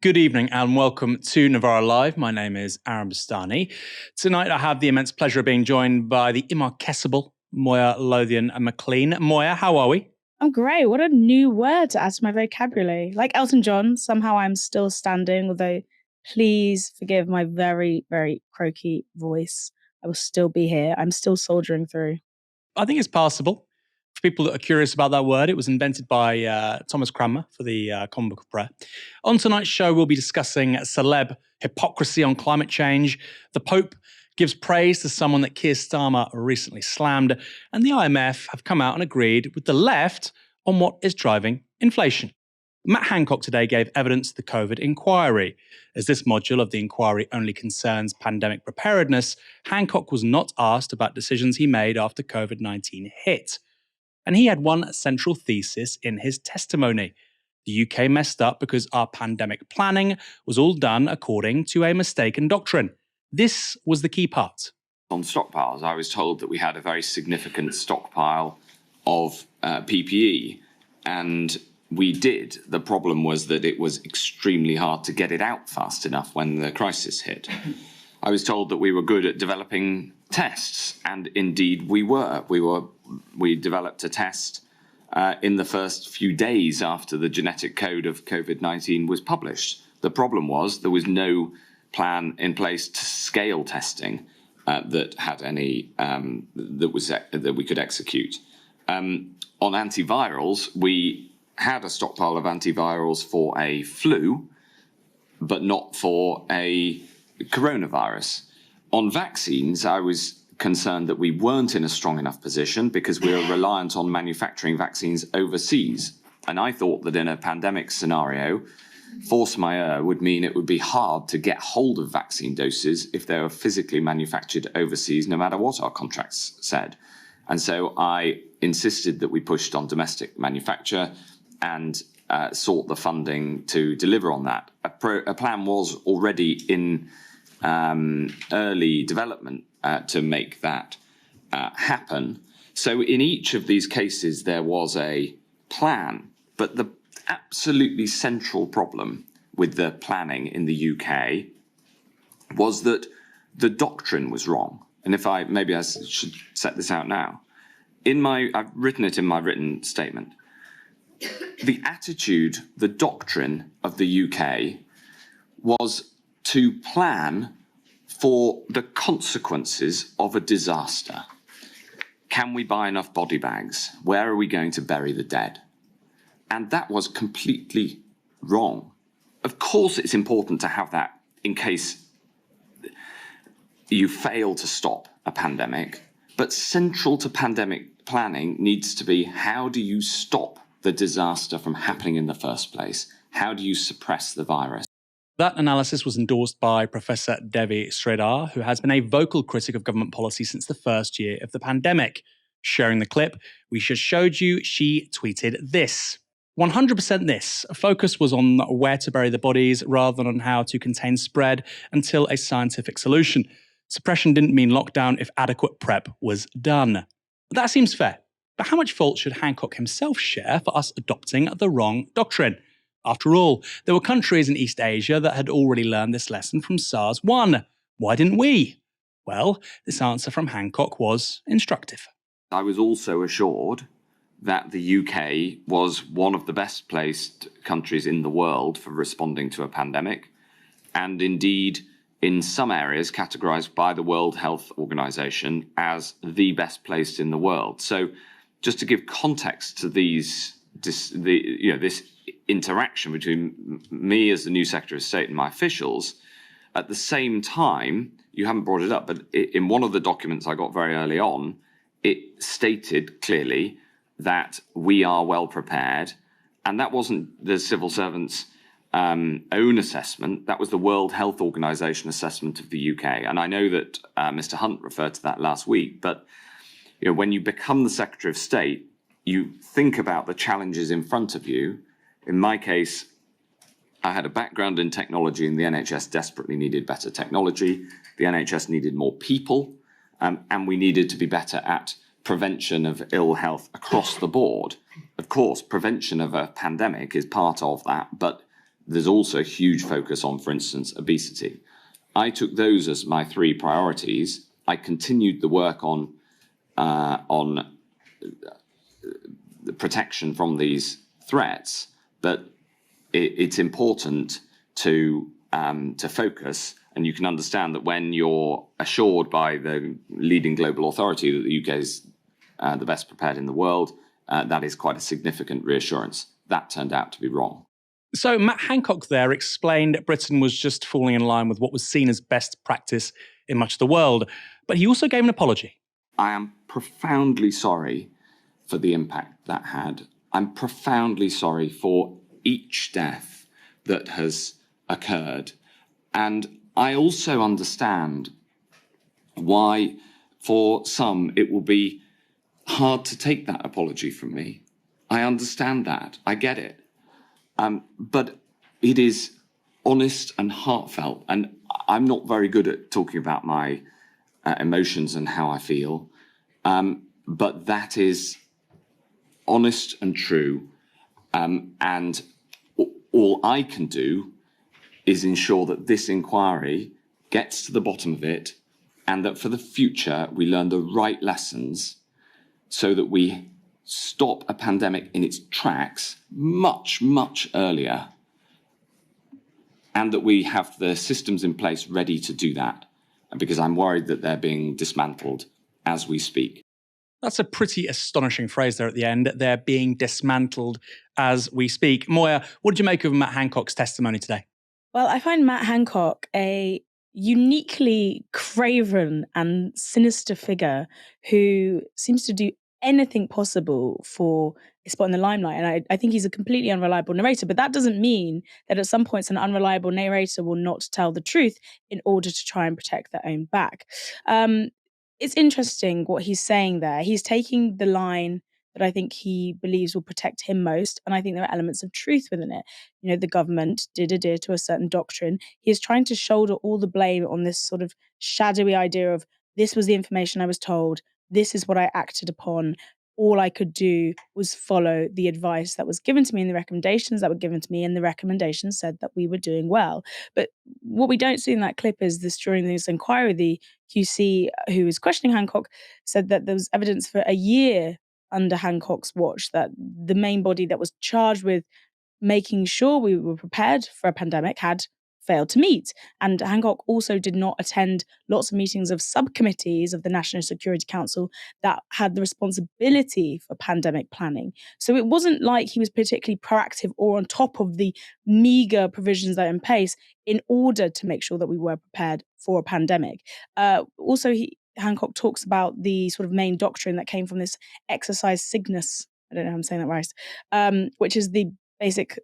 Good evening and welcome to Novara Live. My name is Aaron Bastani. Tonight I have the immense pleasure of being joined by the immarketable Moya Lothian-Mclean. Moya, how are we? I'm great. What a new word to add to my vocabulary. Like Elton John, somehow I'm still standing, although please forgive my very, very croaky voice. I will still be here. I'm still soldiering through. I think it's passable. For people that are curious about that word, it was invented by Thomas Cranmer for the Common Book of Prayer. On tonight's show, we'll be discussing celeb hypocrisy on climate change. The Pope gives praise to someone that Keir Starmer recently slammed, and the IMF have come out and agreed with the left on what is driving inflation. Matt Hancock today gave evidence to the COVID inquiry. As this module of the inquiry only concerns pandemic preparedness, Hancock was not asked about decisions he made after COVID-19 hit. And he had one central thesis in his testimony. The UK messed up because our pandemic planning was all done according to a mistaken doctrine. This was the key part. On stockpiles, I was told that we had a very significant stockpile of PPE, and we did. The problem was that it was extremely hard to get it out fast enough when the crisis hit. I was told that we were good at developing tests, and indeed we were. We developed a test in the first few days after the genetic code of COVID-19 was published. The problem was there was no plan in place to scale testing that had any that we could execute. On antivirals, we had a stockpile of antivirals for a flu, but not for a coronavirus. On vaccines, I was concerned that we weren't in a strong enough position because we were reliant on manufacturing vaccines overseas. And I thought that in a pandemic scenario, force majeure would mean it would be hard to get hold of vaccine doses if they were physically manufactured overseas, no matter what our contracts said. And so I insisted that we pushed on domestic manufacture and sought the funding to deliver on that. A plan was already in early development to make that happen. So in each of these cases, there was a plan, but the absolutely central problem with the planning in the UK was that the doctrine was wrong. And maybe I should set this out now. I've written it in my written statement. The attitude, the doctrine of the UK was to plan for the consequences of a disaster. Can we buy enough body bags? Where are we going to bury the dead? And that was completely wrong. Of course, it's important to have that in case you fail to stop a pandemic, but central to pandemic planning needs to be, how do you stop the disaster from happening in the first place? How do you suppress the virus? That analysis was endorsed by Professor Devi Sridhar, who has been a vocal critic of government policy since the first year of the pandemic. Sharing the clip we just showed you, she tweeted this. 100% this. Focus was on where to bury the bodies rather than on how to contain spread until a scientific solution. Suppression didn't mean lockdown if adequate prep was done. That seems fair. But how much fault should Hancock himself share for us adopting the wrong doctrine? After all, there were countries in East Asia that had already learned this lesson from SARS-1. Why didn't we? Well, this answer from Hancock was instructive. I was also assured that the UK was one of the best placed countries in the world for responding to a pandemic, and indeed, in some areas, categorized by the World Health Organization as the best placed in the world. So just to give context to this interaction between me as the new Secretary of State and my officials, at the same time, you haven't brought it up, but in one of the documents I got very early on, it stated clearly that we are well prepared, and that wasn't the civil servants' own assessment, that was the World Health Organization assessment of the UK. And I know that Mr. Hunt referred to that last week, but when you become the Secretary of State, you think about the challenges in front of you. In my case, I had a background in technology, and the NHS desperately needed better technology. The NHS needed more people, and we needed to be better at prevention of ill health across the board. Of course, prevention of a pandemic is part of that, but There's also a huge focus on, for instance, obesity. I took those as my 3 priorities. I continued the work on the protection from these threats, but it's important to focus. And you can understand that when you're assured by the leading global authority that the UK is the best prepared in the world, that is quite a significant reassurance. That turned out to be wrong. So Matt Hancock there explained Britain was just falling in line with what was seen as best practice in much of the world. But he also gave an apology. I am profoundly sorry for the impact that had. I'm profoundly sorry for each death that has occurred. And I also understand why, for some, it will be hard to take that apology from me. I understand that. I get it. But it is honest and heartfelt. And I'm not very good at talking about my emotions and how I feel. But that is honest and true. And all I can do is ensure that this inquiry gets to the bottom of it, and that for the future we learn the right lessons so that we stop a pandemic in its tracks much, much earlier, and that we have the systems in place ready to do that, because I'm worried that they're being dismantled as we speak. That's a pretty astonishing phrase there at the end. They're being dismantled as we speak. Moya, what did you make of Matt Hancock's testimony today? Well, I find Matt Hancock a uniquely craven and sinister figure who seems to do anything possible for a spot in the limelight. And I think he's a completely unreliable narrator, but that doesn't mean that at some points an unreliable narrator will not tell the truth in order to try and protect their own back. It's interesting what he's saying there. He's taking the line that I think he believes will protect him most, and I think there are elements of truth within it. You know, the government did adhere to a certain doctrine. He is trying to shoulder all the blame on this sort of shadowy idea of, this was the information I was told, this is what I acted upon. All I could do was follow the advice that was given to me and the recommendations that were given to me, and the recommendations said that we were doing well. But what we don't see in that clip is this: during this inquiry, the QC who was questioning Hancock said that there was evidence for a year under Hancock's watch that the main body that was charged with making sure we were prepared for a pandemic had failed to meet. And Hancock also did not attend lots of meetings of subcommittees of the National Security Council that had the responsibility for pandemic planning. So it wasn't like he was particularly proactive or on top of the meager provisions that are in place in order to make sure that we were prepared for a pandemic. Hancock talks about the sort of main doctrine that came from this exercise Cygnus. I don't know how I'm saying that right, which is the basic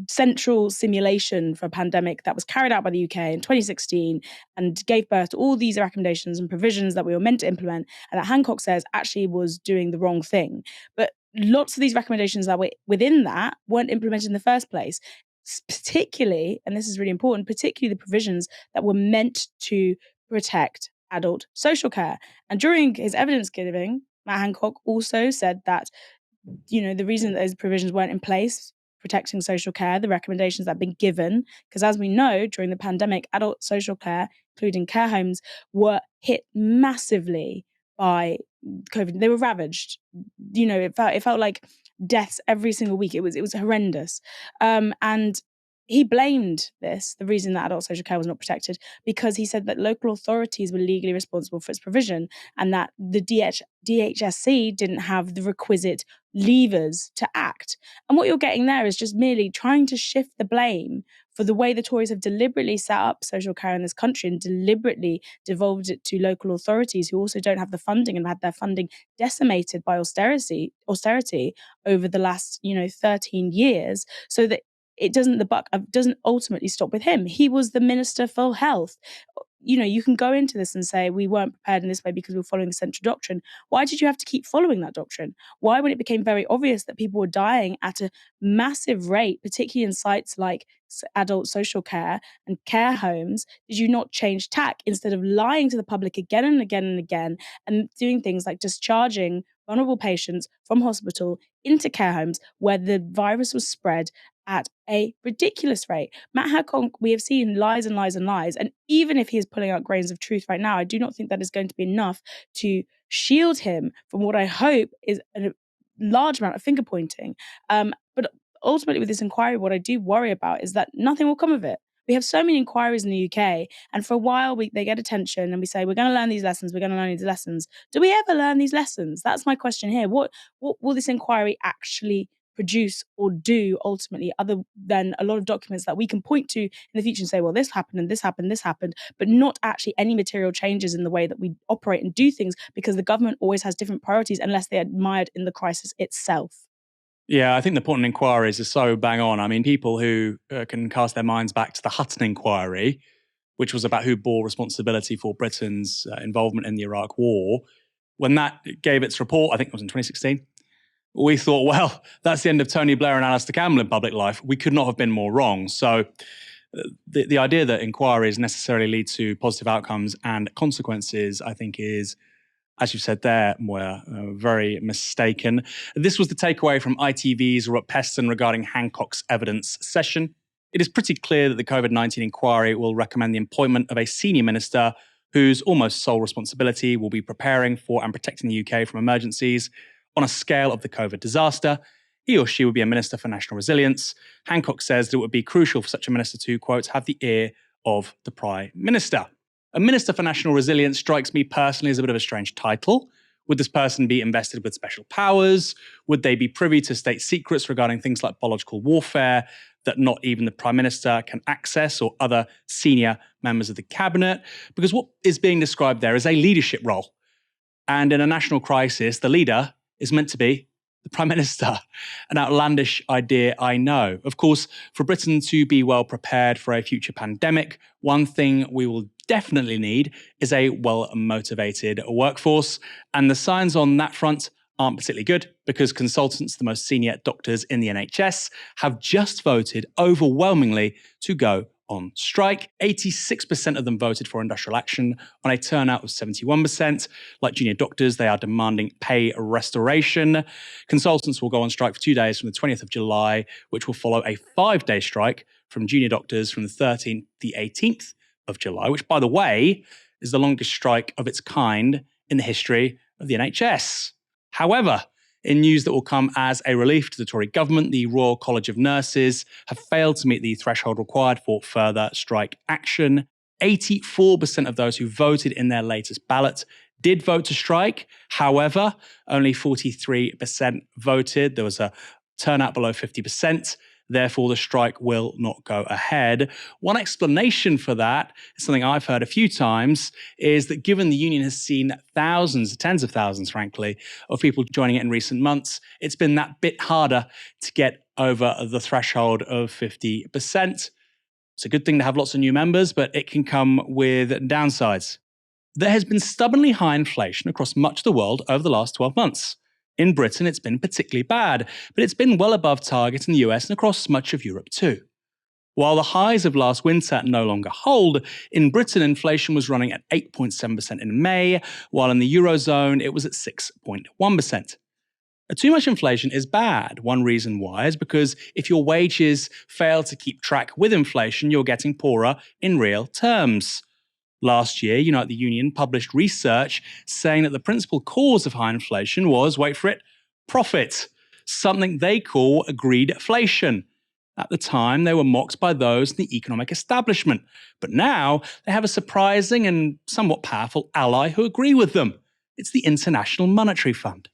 central simulation for a pandemic that was carried out by the UK in 2016 and gave birth to all these recommendations and provisions that we were meant to implement, and that Hancock says actually was doing the wrong thing. But lots of these recommendations that were within that weren't implemented in the first place, particularly, and this is really important, particularly the provisions that were meant to protect adult social care. And during his evidence giving, Matt Hancock also said that, you know, the reason that those provisions weren't in place, protecting social care, the recommendations that have been given, because as we know, during the pandemic, adult social care, including care homes, were hit massively by COVID. They were ravaged. You know, it felt like deaths every single week. It was horrendous. And he blamed this, the reason that adult social care was not protected, because he said that local authorities were legally responsible for its provision, and that the DHSC didn't have the requisite levers to act. And what you're getting there is just merely trying to shift the blame for the way the Tories have deliberately set up social care in this country and deliberately devolved it to local authorities who also don't have the funding and had their funding decimated by austerity over the last, 13 years, so that the buck doesn't ultimately stop with him. He was the Minister for Health. You know, you can go into this and say we weren't prepared in this way because we were following the central doctrine. Why did you have to keep following that doctrine? Why, when it became very obvious that people were dying at a massive rate, particularly in sites like adult social care and care homes, did you not change tack instead of lying to the public again and again and again, and doing things like discharging vulnerable patients from hospital into care homes where the virus was spread at a ridiculous rate. Matt Hancock, we have seen lies and lies and lies. And even if he is pulling out grains of truth right now, I do not think that is going to be enough to shield him from what I hope is a large amount of finger pointing. But ultimately with this inquiry, what I do worry about is that nothing will come of it. We have so many inquiries in the UK, and for a while they get attention and we say, we're going to learn these lessons, we're going to learn these lessons. Do we ever learn these lessons? That's my question here. What will this inquiry actually produce or do ultimately, other than a lot of documents that we can point to in the future and say, well, this happened and this happened, this happened, but not actually any material changes in the way that we operate and do things, because the government always has different priorities unless they're admired in the crisis itself. Yeah, I think the point in inquiries is so bang on. I mean, people who can cast their minds back to the Hutton inquiry, which was about who bore responsibility for Britain's involvement in the Iraq War, when that gave its report, I think it was in 2016, we thought, well, that's the end of Tony Blair and Alistair Campbell in public life. We could not have been more wrong. So the idea that inquiries necessarily lead to positive outcomes and consequences, I think, is, as you said there, Moya, very mistaken. This was the takeaway from ITV's Robert Peston regarding Hancock's evidence session. It is pretty clear that the COVID-19 inquiry will recommend the appointment of a senior minister whose almost sole responsibility will be preparing for and protecting the UK from emergencies on a scale of the COVID disaster. He or she would be a Minister for National Resilience. Hancock says that it would be crucial for such a minister to, quote, have the ear of the Prime Minister. A Minister for National Resilience strikes me personally as a bit of a strange title. Would this person be invested with special powers? Would they be privy to state secrets regarding things like biological warfare that not even the Prime Minister can access or other senior members of the Cabinet? Because what is being described there is a leadership role. And in a national crisis, the leader is meant to be the Prime Minister. An outlandish idea, I know. Of course, for Britain to be well prepared for a future pandemic, one thing we will definitely need is a well-motivated workforce. And the signs on that front aren't particularly good, because consultants, the most senior doctors in the NHS, have just voted overwhelmingly to go on strike. 86% of them voted for industrial action on a turnout of 71%. Like junior doctors, they are demanding pay restoration. Consultants will go on strike for 2 days from the 20th of July, which will follow a 5-day strike from junior doctors from the 13th to the 18th of July, which, by the way, is the longest strike of its kind in the history of the NHS. However, in news that will come as a relief to the Tory government, the Royal College of Nurses have failed to meet the threshold required for further strike action. 84% of those who voted in their latest ballot did vote to strike. However, only 43% voted. There was a turnout below 50%. Therefore, the strike will not go ahead. One explanation for that, something I've heard a few times, is that given the union has seen thousands, tens of thousands, frankly, of people joining it in recent months, it's been that bit harder to get over the threshold of 50%. It's a good thing to have lots of new members, but it can come with downsides. There has been stubbornly high inflation across much of the world over the last 12 months. In Britain, it's been particularly bad, but it's been well above target in the US and across much of Europe too. While the highs of last winter no longer hold, in Britain inflation was running at 8.7% in May, while in the Eurozone it was at 6.1%. Too much inflation is bad. One reason why is because if your wages fail to keep track with inflation, you're getting poorer in real terms. Last year, Unite the Union published research saying that the principal cause of high inflation was, wait for it, profit, something they call greedflation. At the time, they were mocked by those in the economic establishment, but now they have a surprising and somewhat powerful ally who agree with them. It's the International Monetary Fund.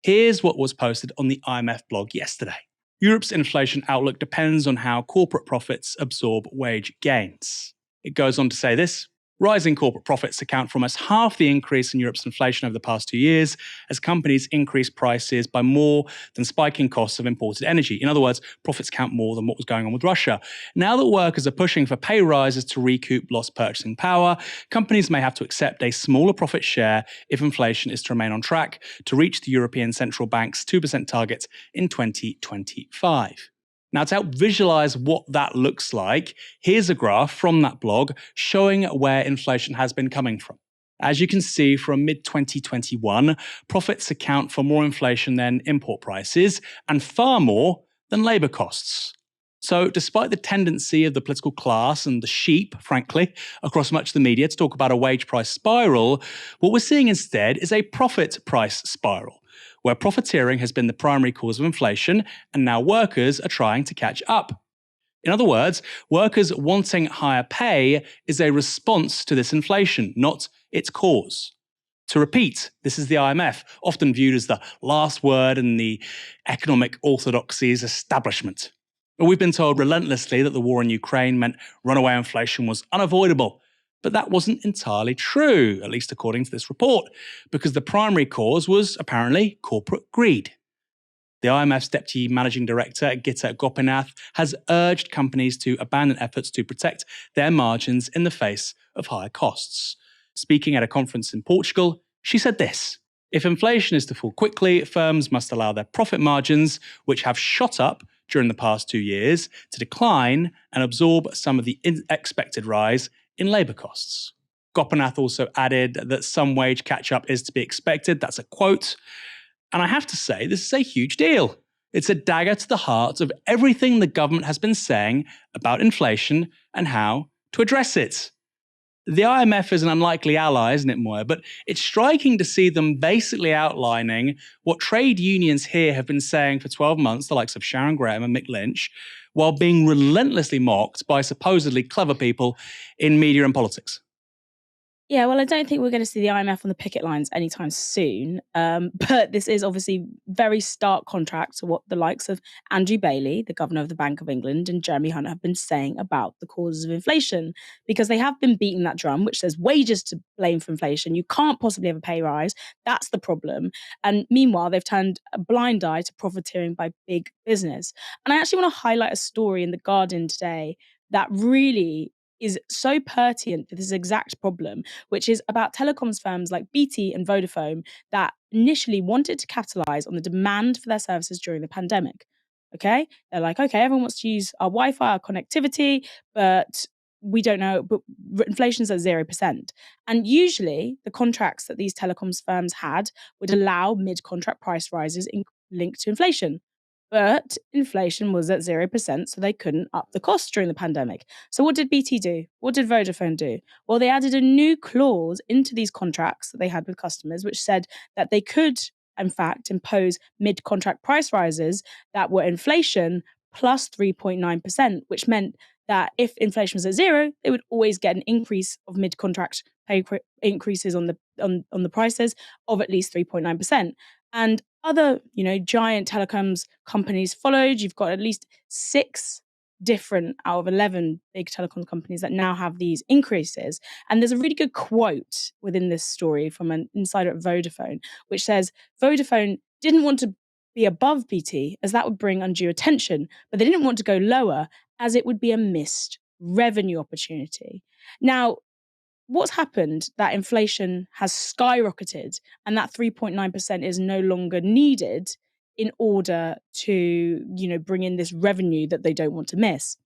Here's what was posted on the IMF blog yesterday. Europe's inflation outlook depends on how corporate profits absorb wage gains. It goes on to say this. Rising corporate profits account for almost half the increase in Europe's inflation over the past 2 years, as companies increase prices by more than spiking costs of imported energy. In other words, profits count more than what was going on with Russia. Now that workers are pushing for pay rises to recoup lost purchasing power, companies may have to accept a smaller profit share if inflation is to remain on track to reach the European Central Bank's 2% target in 2025. Now, to help visualize what that looks like, here's a graph from that blog showing where inflation has been coming from. As you can see, from mid-2021, profits account for more inflation than import prices and far more than labor costs. So despite the tendency of the political class and the sheep, frankly, across much of the media to talk about a wage price spiral, what we're seeing instead is a profit price spiral, where profiteering has been the primary cause of inflation, and now workers are trying to catch up. In other words, workers wanting higher pay is a response to this inflation, not its cause. To repeat, this is the IMF, often viewed as the last word in the economic orthodoxy's establishment. But we've been told relentlessly that the war in Ukraine meant runaway inflation was unavoidable. But that wasn't entirely true, at least according to this report, because the primary cause was apparently corporate greed. The IMF's Deputy Managing Director, Gitta Gopinath, has urged companies to abandon efforts to protect their margins in the face of higher costs. Speaking at a conference in Portugal, she said this: "If inflation is to fall quickly, firms must allow their profit margins, which have shot up during the past 2 years, to decline and absorb some of the expected rise in labour costs." Gopinath also added that some wage catch-up is to be expected. That's a quote. And I have to say, this is a huge deal. It's a dagger to the heart of everything the government has been saying about inflation and how to address it. The IMF is an unlikely ally, isn't it, Moya? But it's striking to see them basically outlining what trade unions here have been saying for 12 months, the likes of Sharon Graham and Mick Lynch, while being relentlessly mocked by supposedly clever people in media and politics. Yeah, well, I don't think we're going to see the IMF on the picket lines anytime soon. But this is obviously very stark contrast to what the likes of Andrew Bailey, the governor of the Bank of England, and Jeremy Hunt have been saying about the causes of inflation, because they have been beating that drum, which says wages to blame for inflation. You can't possibly have a pay rise. That's the problem. And meanwhile, they've turned a blind eye to profiteering by big business. And I actually want to highlight a story in The Guardian today that really is so pertinent for this exact problem, which is about telecoms firms like BT and Vodafone that initially wanted to capitalize on the demand for their services during the pandemic. Okay? They're like, okay, everyone wants to use our Wi-Fi, our connectivity, but we don't know, but inflation's at 0%. And usually the contracts that these telecoms firms had would allow mid-contract price rises linked to inflation. But inflation was at 0%, so they couldn't up the cost during the pandemic. So what did BT do? What did Vodafone do? Well, they added a new clause into these contracts that they had with customers, which said that they could, in fact, impose mid-contract price rises that were inflation plus 3.9%, which meant that if inflation was at 0, they would always get an increase of mid-contract pay increases on the prices of at least 3.9%. And other, giant telecoms companies followed. You've got at least 6 different out of 11 big telecom companies that now have these increases. And there's a really good quote within this story from an insider at Vodafone, which says Vodafone didn't want to be above BT as that would bring undue attention, but they didn't want to go lower as it would be a missed revenue opportunity. Now, what's happened that inflation has skyrocketed and that 3.9% is no longer needed in order to, bring in this revenue that they don't want to miss?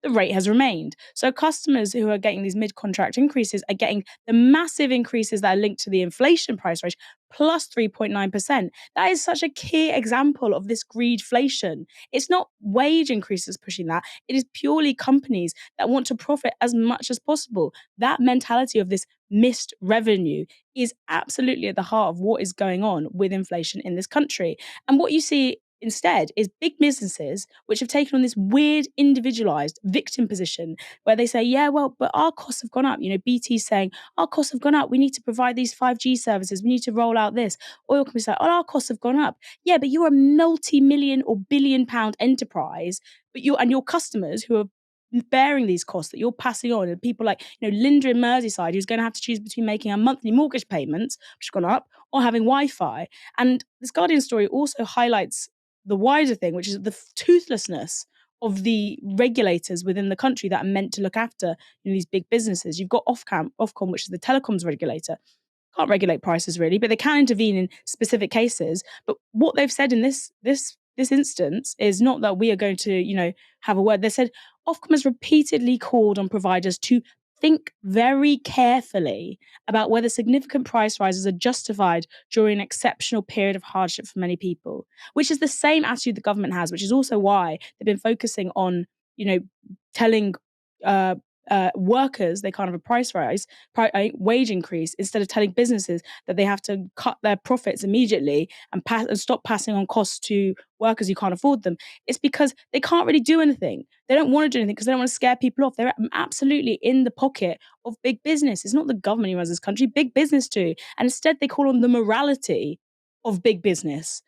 The rate has remained. So customers who are getting these mid-contract increases are getting the massive increases that are linked to the inflation price rise plus 3.9%. That is such a key example of this greedflation. It's not wage increases pushing that. It is purely companies that want to profit as much as possible. That mentality of this missed revenue is absolutely at the heart of what is going on with inflation in this country. And what you see instead is big businesses which have taken on this weird individualized victim position where they say, yeah, well, but our costs have gone up. BT's saying our costs have gone up. We need to provide these 5G services. We need to roll out this. Oil companies say, oh, our costs have gone up. Yeah, but you're a multi-million or billion-pound enterprise, but your customers who are bearing these costs that you're passing on, and people like Linda in Merseyside, who's going to have to choose between making her monthly mortgage payments, which have gone up, or having Wi-Fi. And this Guardian story also highlights the wider thing, which is the toothlessness of the regulators within the country that are meant to look after these big businesses. You've got Ofcom, which is the telecoms regulator. Can't regulate prices really, but they can intervene in specific cases. But what they've said in this instance is not that we are going to, have a word. They said Ofcom has repeatedly called on providers to think very carefully about whether significant price rises are justified during an exceptional period of hardship for many people, which is the same attitude the government has, which is also why they've been focusing on, telling workers they can't have a price rise, wage increase, instead of telling businesses that they have to cut their profits immediately and stop passing on costs to workers who can't afford them. It's because they can't really do anything. They don't want to do anything because they don't want to scare people off. They're absolutely in the pocket of big business. It's not the government who runs this country, big business too. And instead they call on the morality of big business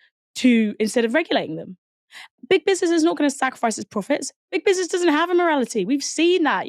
instead of regulating them. Big business is not going to sacrifice its profits. Big business doesn't have a morality. We've seen that,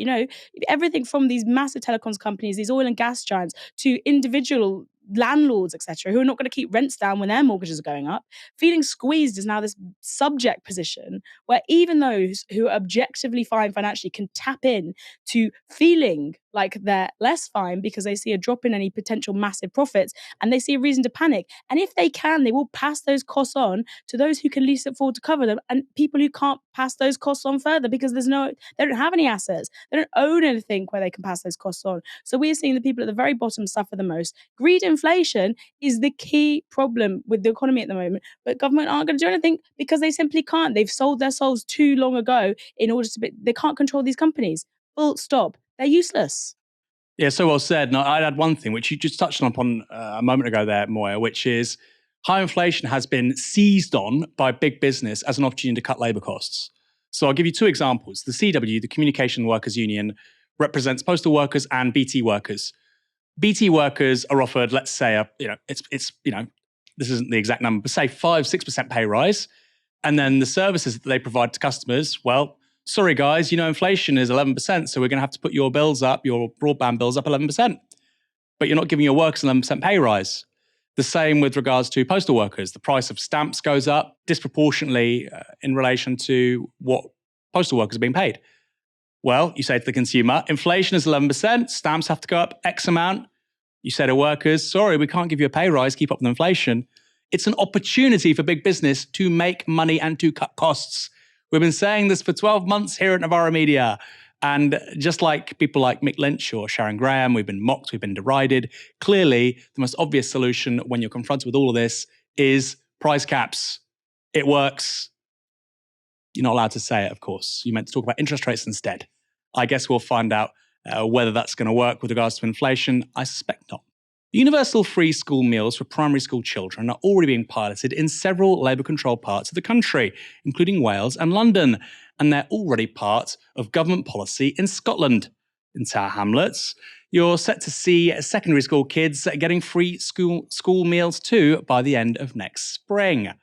everything from these massive telecoms companies, these oil and gas giants, to individual landlords, etc., who are not going to keep rents down when their mortgages are going up. Feeling squeezed is now this subject position where even those who are objectively fine financially can tap in to feeling like they're less fine because they see a drop in any potential massive profits and they see a reason to panic. And if they can, they will pass those costs on to those who can least afford to cover them, and people who can't pass those costs on further because they don't have any assets. They don't own anything where they can pass those costs on. So we're seeing the people at the very bottom suffer the most. Greed inflation is the key problem with the economy at the moment, but government aren't going to do anything because they simply can't. They've sold their souls too long ago they can't control these companies. Full stop. They're useless. Yeah, so well said. And I'd add one thing, which you just touched upon a moment ago there, Moya, which is high inflation has been seized on by big business as an opportunity to cut labour costs. So I'll give you two examples. The CW, the Communication Workers Union, represents postal workers and BT workers. BT workers are offered, let's say, this isn't the exact number, but say 5-6% pay rise. And then the services that they provide to customers, well, sorry guys, inflation is 11%, so we're going to have to put your broadband bills up 11%. But you're not giving your workers an 11% pay rise. The same with regards to postal workers. The price of stamps goes up disproportionately in relation to what postal workers are being paid. Well, you say to the consumer, inflation is 11%, stamps have to go up X amount. You say to workers, sorry, we can't give you a pay rise, keep up with inflation. It's an opportunity for big business to make money and to cut costs. We've been saying this for 12 months here at Novara Media. And just like people like Mick Lynch or Sharon Graham, we've been mocked, we've been derided. Clearly, the most obvious solution when you're confronted with all of this is price caps. It works. You're not allowed to say it, of course. You meant to talk about interest rates instead. I guess we'll find out whether that's going to work with regards to inflation. I suspect not. Universal free school meals for primary school children are already being piloted in several Labour-controlled parts of the country, including Wales and London, and they're already part of government policy in Scotland. In Tower Hamlets, you're set to see secondary school kids getting free school meals too by the end of next spring.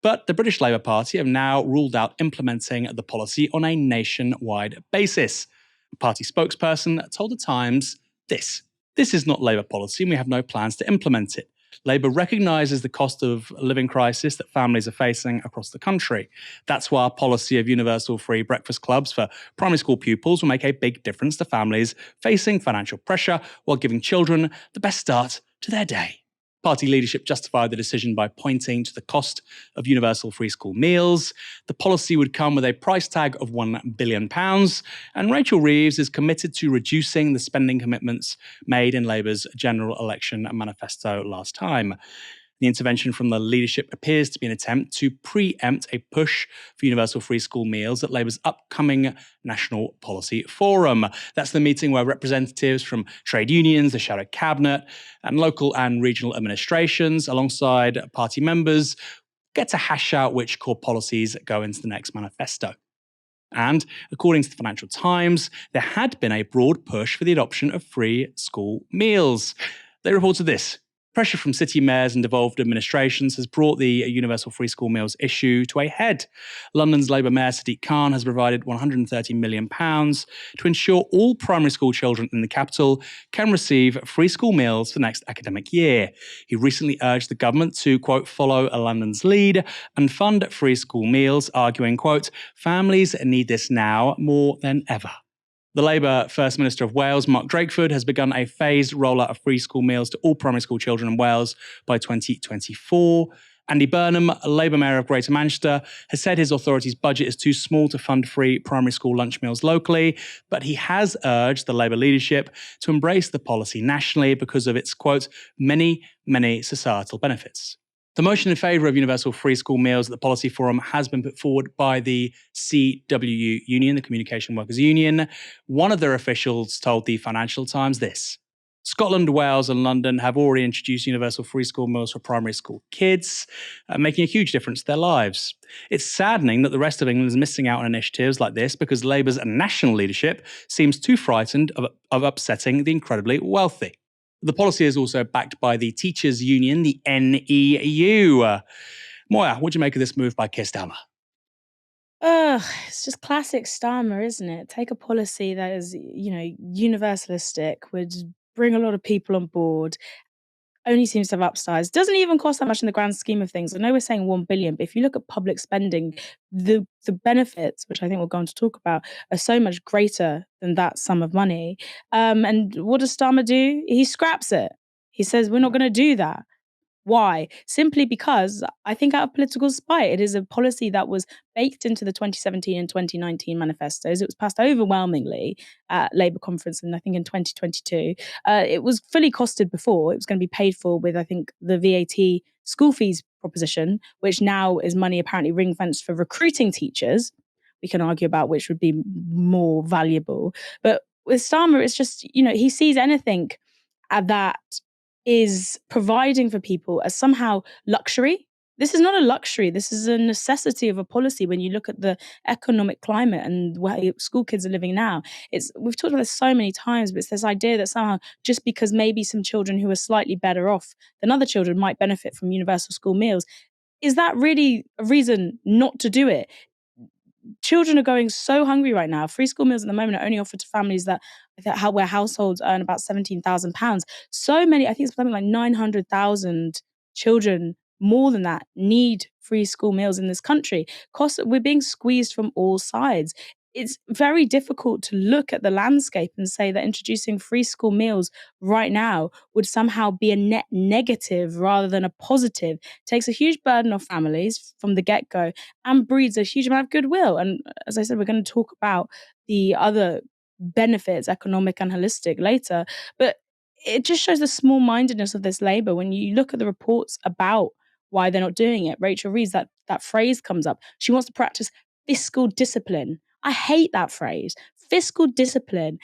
But the British Labour Party have now ruled out implementing the policy on a nationwide basis. A party spokesperson told The Times this. This is not Labour policy and we have no plans to implement it. Labour recognises the cost of living crisis that families are facing across the country. That's why our policy of universal free breakfast clubs for primary school pupils will make a big difference to families facing financial pressure while giving children the best start to their day. Party leadership justified the decision by pointing to the cost of universal free school meals. The policy would come with a price tag of £1 billion, and Rachel Reeves is committed to reducing the spending commitments made in Labour's general election manifesto last time. The intervention from the leadership appears to be an attempt to preempt a push for universal free school meals at Labour's upcoming National Policy Forum. That's the meeting where representatives from trade unions, the shadow cabinet, and local and regional administrations, alongside party members, get to hash out which core policies go into the next manifesto. And according to the Financial Times, there had been a broad push for the adoption of free school meals. They reported this. Pressure from city mayors and devolved administrations has brought the universal free school meals issue to a head. London's Labour Mayor Sadiq Khan has provided £130 million to ensure all primary school children in the capital can receive free school meals for the next academic year. He recently urged the government to, quote, follow London's lead and fund free school meals, arguing, quote, families need this now more than ever. The Labour First Minister of Wales, Mark Drakeford, has begun a phased rollout of free school meals to all primary school children in Wales by 2024. Andy Burnham, Labour Mayor of Greater Manchester, has said his authority's budget is too small to fund free primary school lunch meals locally, but he has urged the Labour leadership to embrace the policy nationally because of its, quote, many societal benefits. The motion in favour of universal free school meals at the Policy Forum has been put forward by the CWU Union, the Communication Workers Union. One of their officials told the Financial Times this: Scotland, Wales and London have already introduced universal free school meals for primary school kids, making a huge difference to their lives. It's saddening that the rest of England is missing out on initiatives like this because Labour's national leadership seems too frightened of upsetting the incredibly wealthy. The policy is also backed by the teachers' union, the NEU. Moya, what do you make of this move by Keir Starmer? It's just classic Starmer, isn't it? Take a policy that is, universalistic, would bring a lot of people on board, only seems to have upsides, doesn't even cost that much in the grand scheme of things. I know we're saying 1 billion, but if you look at public spending, the benefits, which I think we're going to talk about, are so much greater than that sum of money. And what does Starmer do? He scraps it. He says, we're not going to do that. Why? Simply because I think out of political spite, it is a policy that was baked into the 2017 and 2019 manifestos. It was passed overwhelmingly at Labour conference, and I think in 2022. It was fully costed before. It was going to be paid for with, I think, the VAT school fees proposition, which now is money apparently ring-fenced for recruiting teachers. We can argue about which would be more valuable. But with Starmer, it's just, he sees anything that is providing for people as somehow luxury. This is not a luxury. This is a necessity of a policy when you look at the economic climate and where school kids are living now. We've talked about this so many times, but it's this idea that somehow just because maybe some children who are slightly better off than other children might benefit from universal school meals, is that really a reason not to do it? Children are going so hungry right now. Free school meals at the moment are only offered to families where households earn about £17,000. So many, I think it's something like 900,000 children, more than that, need free school meals in this country. We're being squeezed from all sides. It's very difficult to look at the landscape and say that introducing free school meals right now would somehow be a net negative rather than a positive. It takes a huge burden off families from the get-go and breeds a huge amount of goodwill. And as I said, we're going to talk about the other benefits, economic and holistic, later. But it just shows the small-mindedness of this Labour. When you look at the reports about why they're not doing it, Rachel Reeves, that phrase comes up. She wants to practice fiscal discipline. I hate that phrase. Fiscal discipline.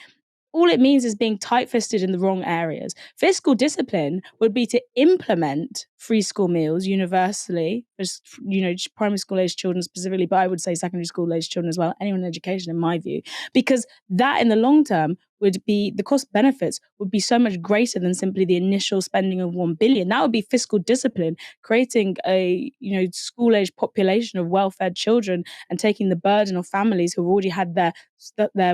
All it means is being tight-fisted in the wrong areas. Fiscal discipline would be to implement free school meals universally, primary school-aged children specifically, but I would say secondary school-aged children as well, anyone in education, in my view, because that in the long term would be, the cost benefits would be so much greater than simply the initial spending of 1 billion. That would be fiscal discipline, creating a school-aged population of well-fed children and taking the burden of families who have already had their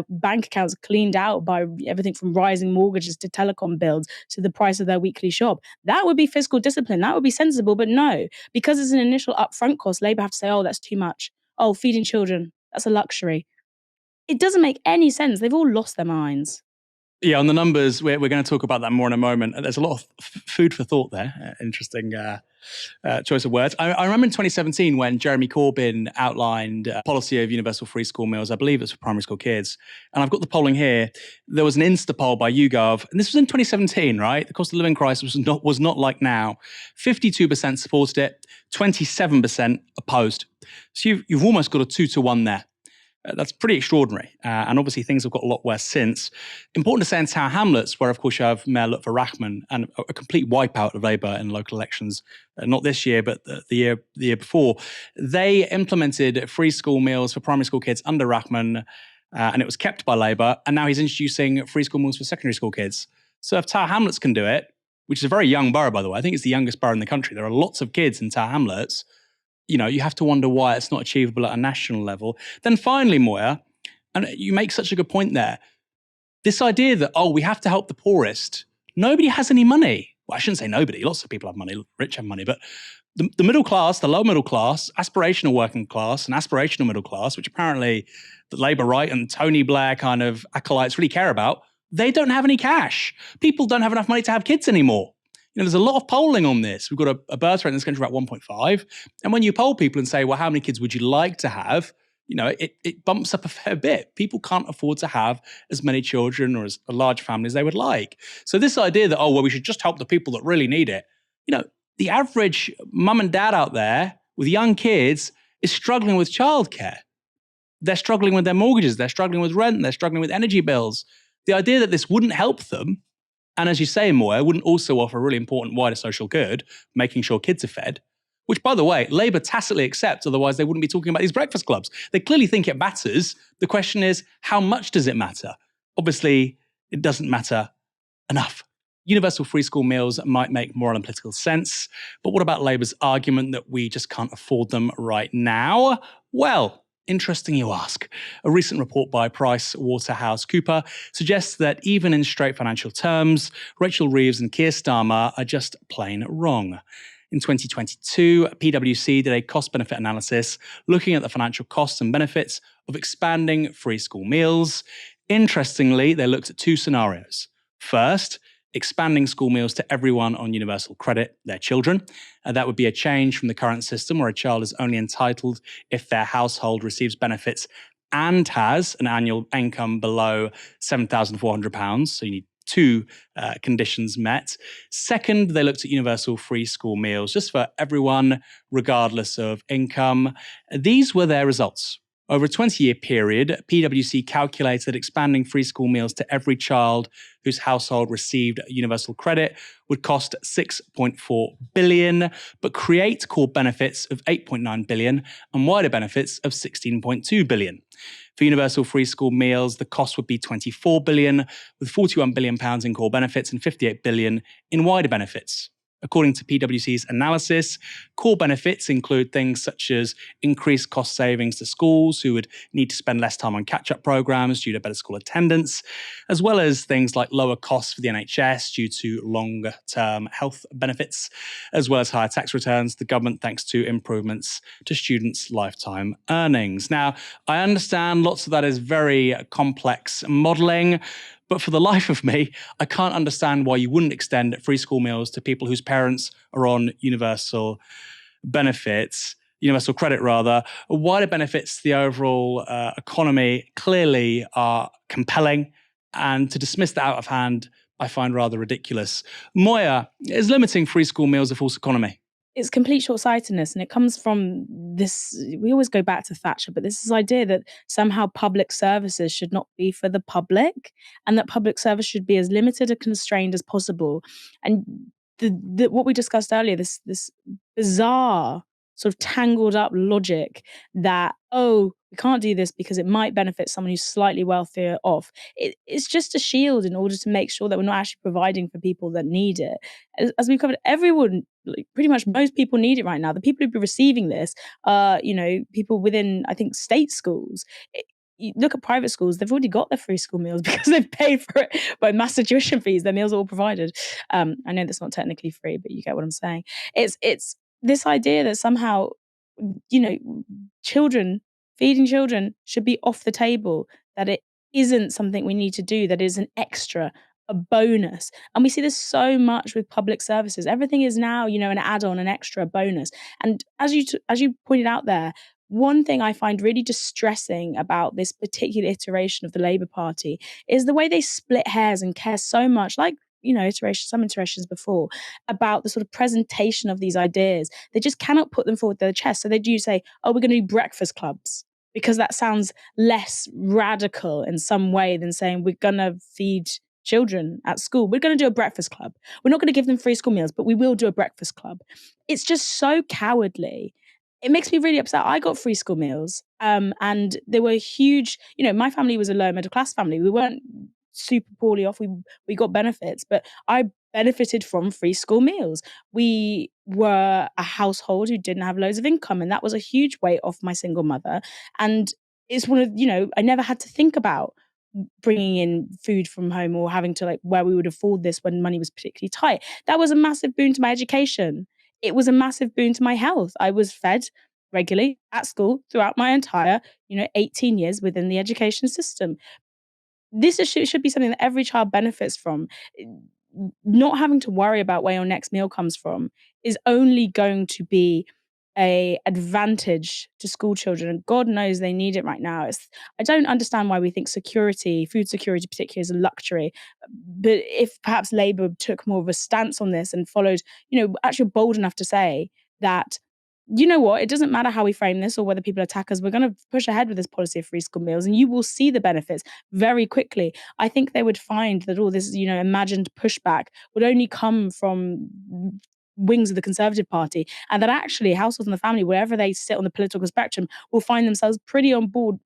bank accounts cleaned out by everything from rising mortgages to telecom bills to the price of their weekly shop. That would be fiscal discipline. That would be sensible. But no, because it's an initial upfront cost, Labour have to say, oh, that's too much. Oh, feeding children, that's a luxury. It doesn't make any sense. They've all lost their minds. Yeah, on the numbers, we're going to talk about that more in a moment. There's a lot of food for thought there. Interesting choice of words. I remember in 2017 when Jeremy Corbyn outlined a policy of universal free school meals. I believe it's for primary school kids. And I've got the polling here. There was an Insta poll by YouGov, and this was in 2017, right? The cost of living crisis was not like now. 52% supported it, 27% opposed. So you've almost got a 2-to-1 there. That's pretty extraordinary. And obviously things have got a lot worse since. Important to say in Tower Hamlets, where of course you have Mayor Lutfer Rachman and a complete wipeout of Labour in local elections, not this year, but the year before, they implemented free school meals for primary school kids under Rachman, and it was kept by Labour. And now he's introducing free school meals for secondary school kids. So if Tower Hamlets can do it, which is a very young borough, by the way, I think it's the youngest borough in the country. There are lots of kids in Tower Hamlets. You have to wonder why it's not achievable at a national level. Then finally, Moya, and you make such a good point there, this idea that, we have to help the poorest. Nobody has any money. Well, I shouldn't say nobody. Lots of people have money, rich have money, but the middle class, the low middle class, aspirational working class and aspirational middle class, which apparently the Labour right and Tony Blair kind of acolytes really care about, they don't have any cash. People don't have enough money to have kids anymore. There's a lot of polling on this. We've got a birth rate in this country about 1.5. And when you poll people and say, well, how many kids would you like to have? It bumps up a fair bit. People can't afford to have as many children or as a large family as they would like. So this idea that, we should just help the people that really need it, the average mum and dad out there with young kids is struggling with childcare. They're struggling with their mortgages, they're struggling with rent, they're struggling with energy bills. The idea that this wouldn't help them, and as you say, Moya, wouldn't also offer a really important wider social good, making sure kids are fed, which, by the way, Labour tacitly accepts, otherwise they wouldn't be talking about these breakfast clubs. They clearly think it matters. The question is, how much does it matter? Obviously, it doesn't matter enough. Universal free school meals might make moral and political sense, but what about Labour's argument that we just can't afford them right now? Well, interesting you ask. A recent report by PricewaterhouseCoopers suggests that even in straight financial terms, Rachel Reeves and Keir Starmer are just plain wrong. In 2022, PwC did a cost-benefit analysis looking at the financial costs and benefits of expanding free school meals. Interestingly, they looked at two scenarios. First, expanding school meals to everyone on universal credit, their children. That would be a change from the current system where a child is only entitled if their household receives benefits and has an annual income below £7,400. So you need two conditions met. Second, they looked at universal free school meals just for everyone, regardless of income. These were their results. Over a 20-year period, PwC calculated that expanding free school meals to every child whose household received universal credit would cost $6.4 billion, but create core benefits of $8.9 billion and wider benefits of $16.2 billion. For universal free school meals, the cost would be $24 billion, with £41 billion in core benefits and $58 billion in wider benefits. According to PwC's analysis, core benefits include things such as increased cost savings to schools who would need to spend less time on catch-up programs due to better school attendance, as well as things like lower costs for the NHS due to longer-term health benefits, as well as higher tax returns to the government thanks to improvements to students' lifetime earnings. Now, I understand lots of that is very complex modelling, but for the life of me, I can't understand why you wouldn't extend free school meals to people whose parents are on universal benefits, universal credit rather. Wider benefits to the overall economy clearly are compelling, and to dismiss that out of hand, I find rather ridiculous. Moya, is limiting free school meals a false economy? It's complete short-sightedness, and it comes from this, we always go back to Thatcher, but this idea that somehow public services should not be for the public, and that public service should be as limited and constrained as possible. And what we discussed earlier, this bizarre sort of tangled up logic that, oh, we can't do this because it might benefit someone who's slightly wealthier off. It's just a shield in order to make sure that we're not actually providing for people that need it. As we've covered, everyone, like pretty much most people need it right now. The people who've been receiving this are, people within, I think, state schools. You look at private schools, they've already got their free school meals because they've paid for it by massive tuition fees. Their meals are all provided. I know that's not technically free, but you get what I'm saying. It's this idea that somehow, feeding children should be off the table, that it isn't something we need to do, that is an extra, a bonus. And we see this so much with public services. Everything is now, an add-on, an extra, a bonus. And as you pointed out there, one thing I find really distressing about this particular iteration of the Labour Party is the way they split hairs and care so much, like some iterations before, about the sort of presentation of these ideas. They just cannot put them forward to their chest. So they do say, oh, we're going to do breakfast clubs, because that sounds less radical in some way than saying we're going to feed children at school. We're going to do a breakfast club. We're not going to give them free school meals, but we will do a breakfast club. It's just so cowardly. It makes me really upset. I got free school meals, and they were huge. My family was a lower middle class family. We weren't super poorly off. We got benefits, but I benefited from free school meals. We were a household who didn't have loads of income, and that was a huge weight off my single mother. And it's one of, I never had to think about bringing in food from home or having to where we would afford this when money was particularly tight. That was a massive boon to my education. It was a massive boon to my health. I was fed regularly at school throughout my entire, 18 years within the education system. This should be something that every child benefits from. Not having to worry about where your next meal comes from is only going to be a advantage to school children, and God knows they need it right now. I don't understand why we think security, food security particularly, is a luxury. But if perhaps Labour took more of a stance on this and followed, actually bold enough to say that, you know what, it doesn't matter how we frame this or whether people attack us, we're going to push ahead with this policy of free school meals, and you will see the benefits very quickly. I think they would find that all this, imagined pushback would only come from wings of the Conservative Party, and that actually households and the family, wherever they sit on the political spectrum, will find themselves pretty on board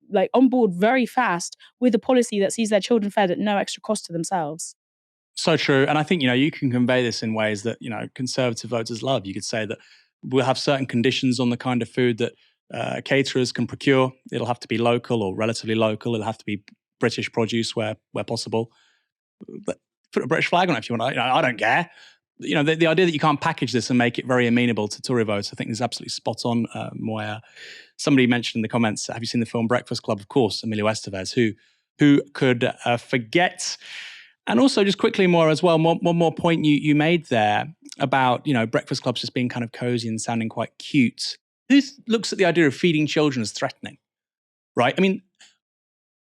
very fast with a policy that sees their children fed at no extra cost to themselves. So true. And I think, you can convey this in ways that, Conservative voters love. You could say that we'll have certain conditions on the kind of food that caterers can procure. It'll have to be local or relatively local. It'll have to be British produce where possible. But put a British flag on it if you want. I don't care. The idea that you can't package this and make it very amenable to Tory votes, I think is absolutely spot on, Moya. Somebody mentioned in the comments, have you seen the film Breakfast Club? Of course, Emilio Estevez, who could forget. And also, just quickly, Moya, as well, one more point you made there about, Breakfast Clubs just being kind of cozy and sounding quite cute. Who looks at the idea of feeding children as threatening, right? I mean,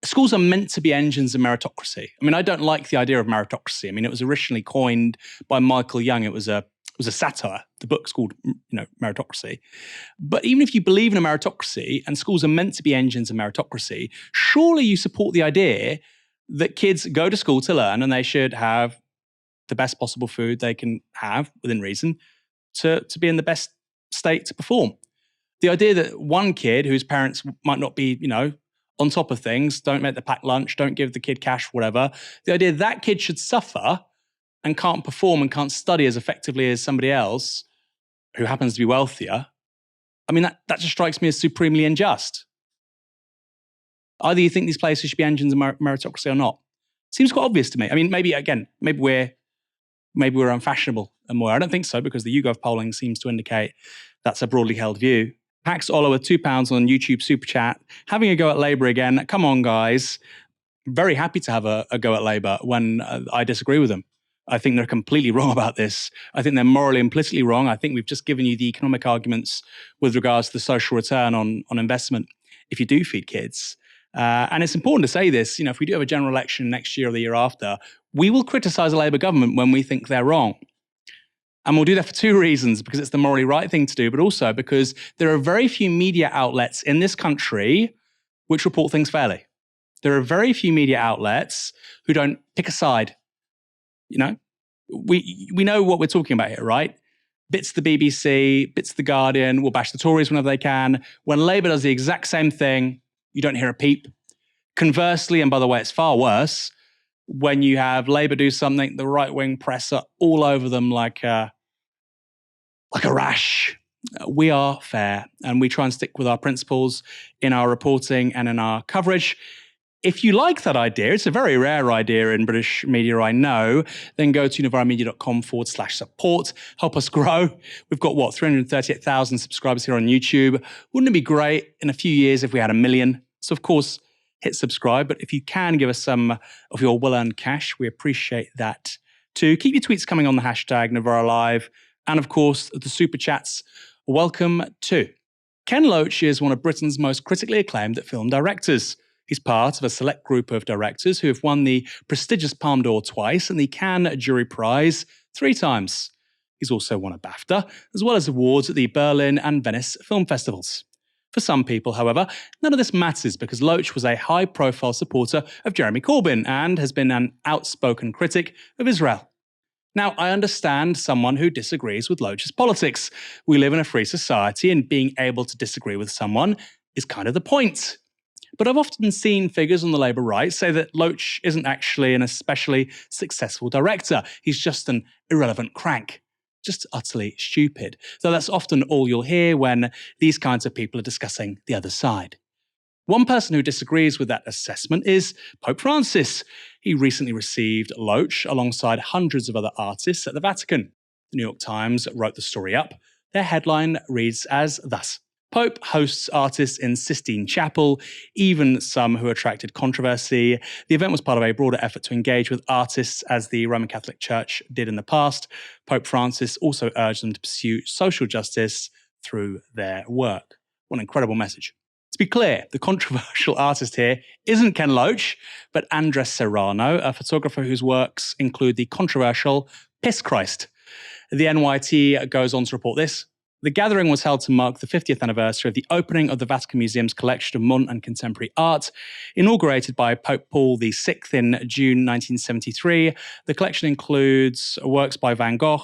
schools are meant to be engines of meritocracy. I mean, I don't like the idea of meritocracy. I mean, it was originally coined by Michael Young. It was a satire. The book's called, Meritocracy. But even if you believe in a meritocracy and schools are meant to be engines of meritocracy, surely you support the idea that kids go to school to learn and they should have the best possible food they can have within reason to be in the best state to perform. The idea that one kid whose parents might not be, on top of things, don't make the packed lunch, don't give the kid cash, whatever, the idea that kid should suffer and can't perform and can't study as effectively as somebody else who happens to be wealthier, I mean, that just strikes me as supremely unjust. Either you think these places should be engines of meritocracy or not. Seems quite obvious to me. I mean, maybe we're unfashionable and more. I don't think so, because the YouGov polling seems to indicate that's a broadly held view. Pax Ola with £2 on YouTube Super Chat, having a go at Labour again. Come on, guys. Very happy to have a go at Labour when I disagree with them. I think they're completely wrong about this. I think they're morally implicitly wrong. I think we've just given you the economic arguments with regards to the social return on investment if you do feed kids. And it's important to say this, if we do have a general election next year or the year after, we will criticise a Labour government when we think they're wrong. And we'll do that for two reasons, because it's the morally right thing to do, but also because there are very few media outlets in this country which report things fairly. There are very few media outlets who don't pick a side. We know what we're talking about here, right? Bits of the BBC, bits of the Guardian, will bash the Tories whenever they can. When Labour does the exact same thing, you don't hear a peep. Conversely, and by the way, it's far worse, when you have Labour do something, the right-wing press are all over them like a rash. We are fair, and we try and stick with our principles in our reporting and in our coverage. If you like that idea, it's a very rare idea in British media, I know, then go to novaramedia.com/support. Help us grow. We've got, 338,000 subscribers here on YouTube. Wouldn't it be great in a few years if we had 1 million? So, of course, hit subscribe. But if you can give us some of your well-earned cash, we appreciate that too. Keep your tweets coming on the hashtag NovaraLive. And, of course, the Super Chats, welcome too. Ken Loach is one of Britain's most critically acclaimed film directors. He's part of a select group of directors who have won the prestigious Palme d'Or twice and the Cannes Jury Prize 3 times. He's also won a BAFTA, as well as awards at the Berlin and Venice film festivals. For some people, however, none of this matters, because Loach was a high-profile supporter of Jeremy Corbyn and has been an outspoken critic of Israel. Now, I understand someone who disagrees with Loach's politics. We live in a free society, and being able to disagree with someone is kind of the point. But I've often seen figures on the Labour right say that Loach isn't actually an especially successful director. He's just an irrelevant crank. Just utterly stupid. So that's often all you'll hear when these kinds of people are discussing the other side. One person who disagrees with that assessment is Pope Francis. He recently received Loach alongside hundreds of other artists at the Vatican. The New York Times wrote the story up. Their headline reads as thus: Pope hosts artists in Sistine Chapel, even some who attracted controversy. The event was part of a broader effort to engage with artists, as the Roman Catholic Church did in the past. Pope Francis also urged them to pursue social justice through their work. What an incredible message. To be clear, the controversial artist here isn't Ken Loach, but Andres Serrano, a photographer whose works include the controversial Piss Christ. The NYT goes on to report this. The gathering was held to mark the 50th anniversary of the opening of the Vatican Museum's collection of modern and contemporary art. Inaugurated by Pope Paul VI in June 1973, the collection includes works by Van Gogh,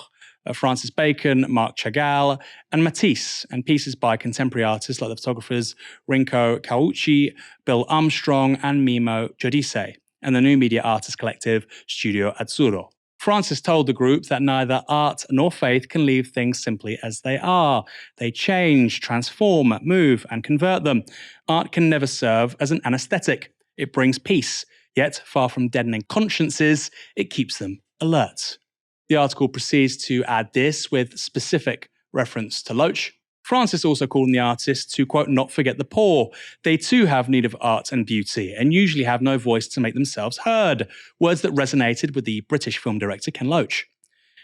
Francis Bacon, Marc Chagall, and Matisse, and pieces by contemporary artists like the photographers Rinko Kawauchi, Bill Armstrong, and Mimo Giudice, and the new media artist collective Studio Azzurro. Francis told the group that neither art nor faith can leave things simply as they are. They change, transform, move, and convert them. Art can never serve as an anesthetic. It brings peace, yet far from deadening consciences, it keeps them alert. The article proceeds to add this with specific reference to Loach. Francis also called on the artists to, quote, not forget the poor. They too have need of art and beauty and usually have no voice to make themselves heard. Words that resonated with the British film director Ken Loach.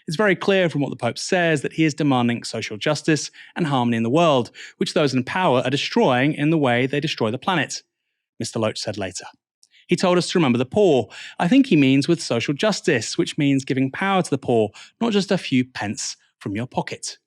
It's very clear from what the Pope says that he is demanding social justice and harmony in the world, which those in power are destroying in the way they destroy the planet, Mr. Loach said later. He told us to remember the poor. I think he means with social justice, which means giving power to the poor, not just a few pence from your pocket.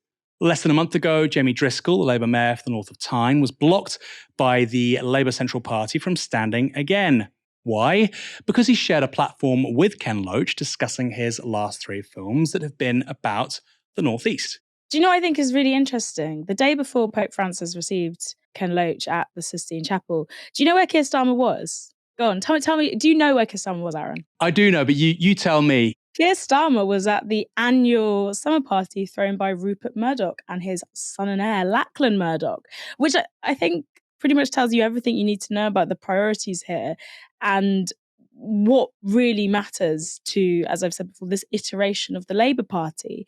Less than a month ago, Jamie Driscoll, the Labour mayor for the North of Tyne, was blocked by the Labour Central Party from standing again. Why? Because he shared a platform with Ken Loach discussing his last 3 films that have been about the North East. Do you know what I think is really interesting? The day before Pope Francis received Ken Loach at the Sistine Chapel, do you know where Keir Starmer was? Go on, tell me, do you know where Keir Starmer was, Aaron? I do know, but you tell me. Keir Starmer was at the annual summer party thrown by Rupert Murdoch and his son and heir, Lachlan Murdoch, which I think pretty much tells you everything you need to know about the priorities here and what really matters to, as I've said before, this iteration of the Labour Party.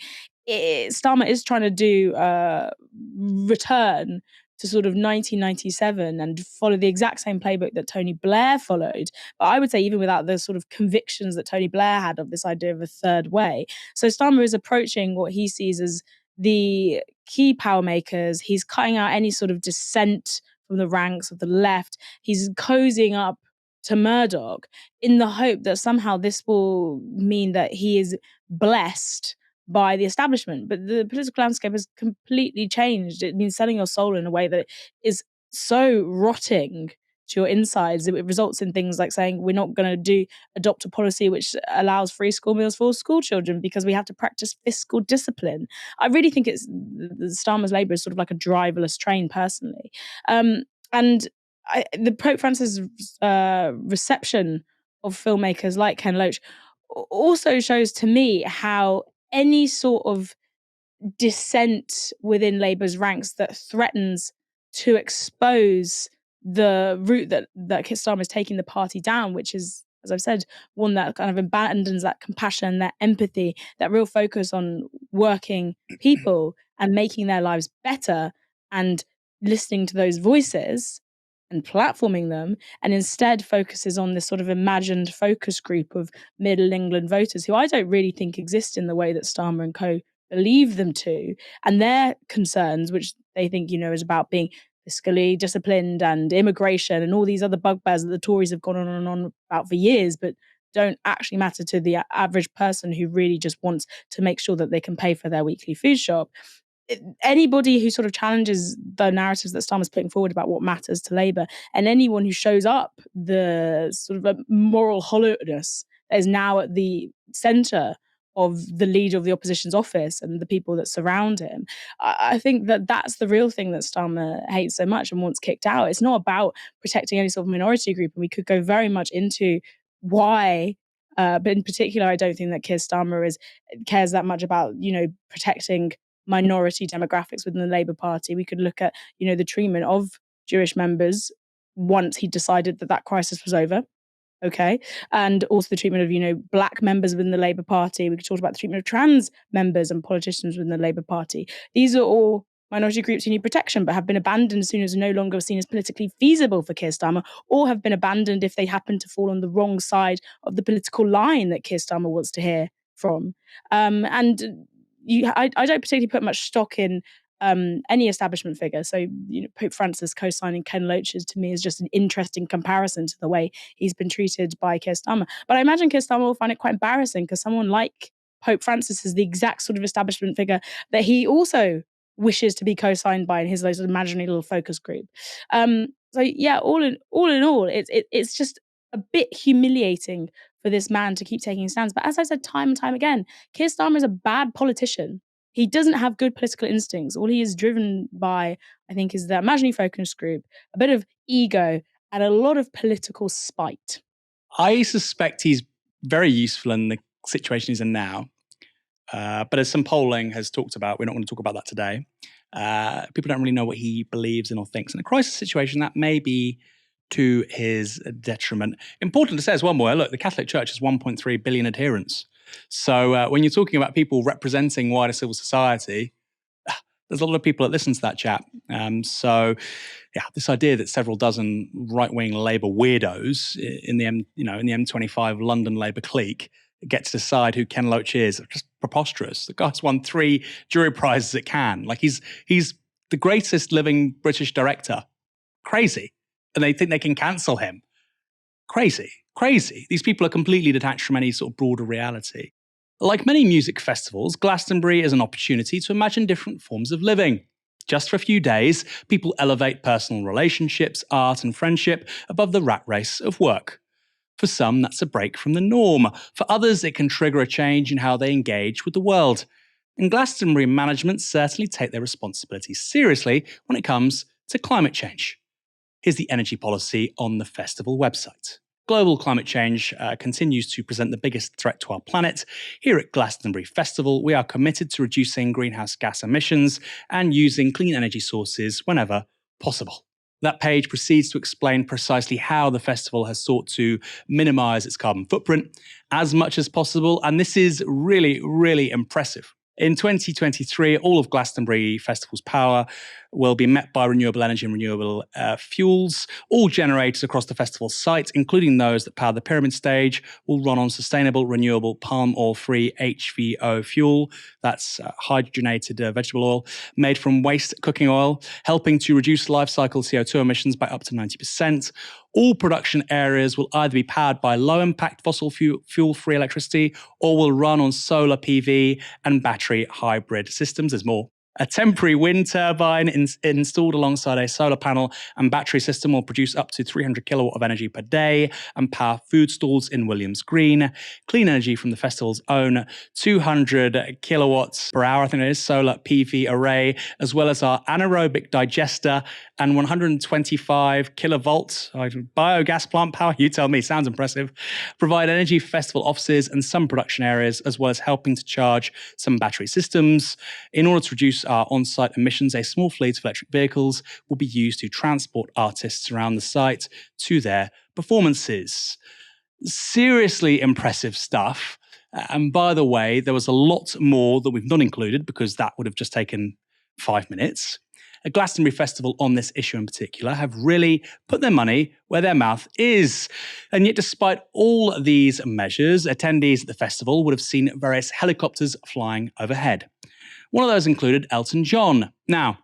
Starmer is trying to do a return to sort of 1997 and follow the exact same playbook that Tony Blair followed. But I would say even without the sort of convictions that Tony Blair had of this idea of a third way. So Starmer is approaching what he sees as the key power makers. He's cutting out any sort of dissent from the ranks of the left. He's cozying up to Murdoch in the hope that somehow this will mean that he is blessed by the establishment. But the political landscape has completely changed. It means selling your soul in a way that is so rotting to your insides. It results in things like saying we're not going to adopt a policy which allows free school meals for school children because we have to practice fiscal discipline. I really think it's the Starmer's Labour is sort of like a driverless train, personally. The Pope Francis' reception of filmmakers like Ken Loach also shows to me how any sort of dissent within Labour's ranks that threatens to expose the route that Keir Starmer is taking the party down, which is, as I've said, one that kind of abandons that compassion, that empathy, that real focus on working people and making their lives better and listening to those voices and platforming them, and instead focuses on this sort of imagined focus group of Middle England voters who I don't really think exist in the way that Starmer and co believe them to, and their concerns, which they think, is about being fiscally disciplined and immigration and all these other bugbears that the Tories have gone on and on about for years, but don't actually matter to the average person who really just wants to make sure that they can pay for their weekly food shop. Anybody who sort of challenges the narratives that Starmer's putting forward about what matters to Labour, and anyone who shows up the sort of a moral hollowness that is now at the centre of the leader of the opposition's office and the people that surround him, I think that that's the real thing that Starmer hates so much and wants kicked out. It's not about protecting any sort of minority group, and we could go very much into why. But in particular, I don't think that Keir Starmer cares that much about, protecting minority demographics within the Labour Party. We could look at, the treatment of Jewish members once he decided that crisis was over. Okay. And also the treatment of, black members within the Labour Party. We could talk about the treatment of trans members and politicians within the Labour Party. These are all minority groups who need protection, but have been abandoned as soon as no longer seen as politically feasible for Keir Starmer, or have been abandoned if they happen to fall on the wrong side of the political line that Keir Starmer wants to hear from. I don't particularly put much stock in any establishment figure. So, Pope Francis co-signing Ken Loach to me is just an interesting comparison to the way he's been treated by Keir Starmer. But I imagine Keir Starmer will find it quite embarrassing because someone like Pope Francis is the exact sort of establishment figure that he also wishes to be co-signed by in his sort of imaginary little focus group. So yeah, all in all, it's just a bit humiliating for this man to keep taking stands. But as I said time and time again, Keir Starmer is a bad politician. He doesn't have good political instincts. All he is driven by, I think, is the imaginary focus group, a bit of ego, and a lot of political spite. I suspect he's very useful in the situation he's in now. But as some polling has talked about, we're not going to talk about that today. People don't really know what he believes in or thinks. In a crisis situation, that may be to his detriment. Important to say as well, Moya, look, the Catholic Church has 1.3 billion adherents. So when you're talking about people representing wider civil society, there's a lot of people that listen to that chat. So this idea that several dozen right-wing Labour weirdos in the M25 London Labour clique get to decide who Ken Loach is, just preposterous. The guy's won 3 jury prizes at Cannes. Like he's the greatest living British director. Crazy. And they think they can cancel him. Crazy. These people are completely detached from any sort of broader reality. Like many music festivals, Glastonbury is an opportunity to imagine different forms of living. Just for a few days, people elevate personal relationships, art and friendship above the rat race of work. For some, that's a break from the norm. For others, it can trigger a change in how they engage with the world. And Glastonbury management certainly take their responsibilities seriously when it comes to climate change. Here's the energy policy on the festival website. Global climate change continues to present the biggest threat to our planet. Here at Glastonbury Festival, we are committed to reducing greenhouse gas emissions and using clean energy sources whenever possible. That page proceeds to explain precisely how the festival has sought to minimise its carbon footprint as much as possible, and this is really, really impressive. In 2023, all of Glastonbury Festival's power will be met by renewable energy and renewable fuels. All generators across the festival site, including those that power the pyramid stage, will run on sustainable, renewable, palm oil-free HVO fuel. That's hydrogenated vegetable oil made from waste cooking oil, helping to reduce life cycle CO2 emissions by up to 90%. All production areas will either be powered by low-impact fossil fuel-free electricity or will run on solar PV and battery hybrid systems. There's more. A temporary wind turbine installed alongside a solar panel and battery system will produce up to 300 kilowatt of energy per day and power food stalls in Williams Green. Clean energy from the festival's own 200 kilowatts per hour, I think it is, solar PV array, as well as our anaerobic digester and 125 kilovolts biogas plant power. You tell me, sounds impressive. Provide energy for festival offices and some production areas, as well as helping to charge some battery systems. In order to reduce our on-site emissions, a small fleet of electric vehicles will be used to transport artists around the site to their performances. Seriously impressive stuff. And by the way, there was a lot more that we've not included because that would have just taken 5 minutes. A Glastonbury Festival on this issue in particular have really put their money where their mouth is. And yet, despite all these measures, attendees at the festival would have seen various helicopters flying overhead. One of those included Elton John. Now,